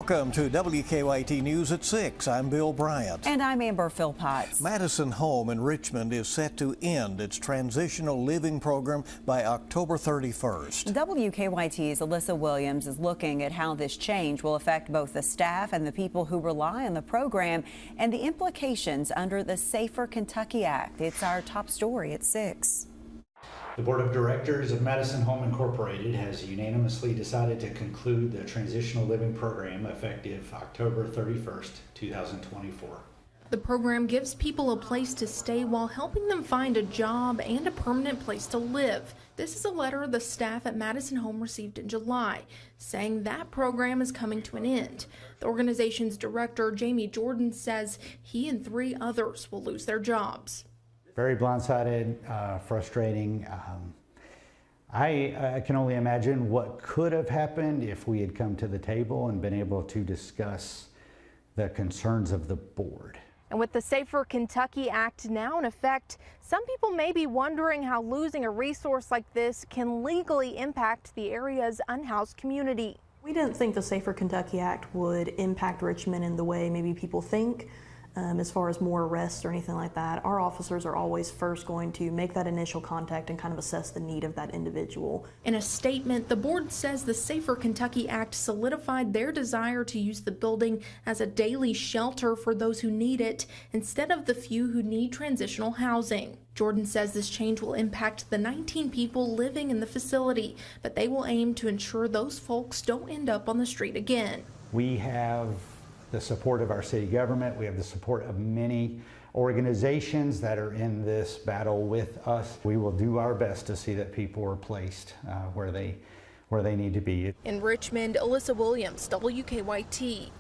Welcome to WKYT News at 6. I'm Bill Bryant. And I'm Amber Philpotts. Madison Home in Richmond is set to end its transitional living program by October 31st. WKYT's Alyssa Williams is looking at how this change will affect both the staff and the people who rely on the program and the implications under the Safer Kentucky Act. It's our top story at 6. The Board of Directors of Madison Home Incorporated has unanimously decided to conclude the transitional living program effective October 31st, 2024. The program gives people a place to stay while helping them find a job and a permanent place to live. This is a letter the staff at Madison Home received in July, saying that program is coming to an end. The organization's director, Jamie Jordan, says he and 3 others will lose their jobs. Very blindsided, frustrating. I can only imagine what could have happened if we had come to the table and been able to discuss the concerns of the board. And with the Safer Kentucky Act now in effect, some people may be wondering how losing a resource like this can legally impact the area's unhoused community. We didn't think the Safer Kentucky Act would impact Richmond in the way maybe people think. As far as more arrests or anything like that, our officers are always first going to make that initial contact and kind of assess the need of that individual. In a statement, the board says the Safer Kentucky Act solidified their desire to use the building as a daily shelter for those who need it instead of the few who need transitional housing. Jordan says this change will impact the 19 people living in the facility, but they will aim to ensure those folks don't end up on the street again. We have the support of our city government. We have the support of many organizations that are in this battle with us. We will do our best to see that people are placed where they need to be. In Richmond, Alyssa Williams, WKYT.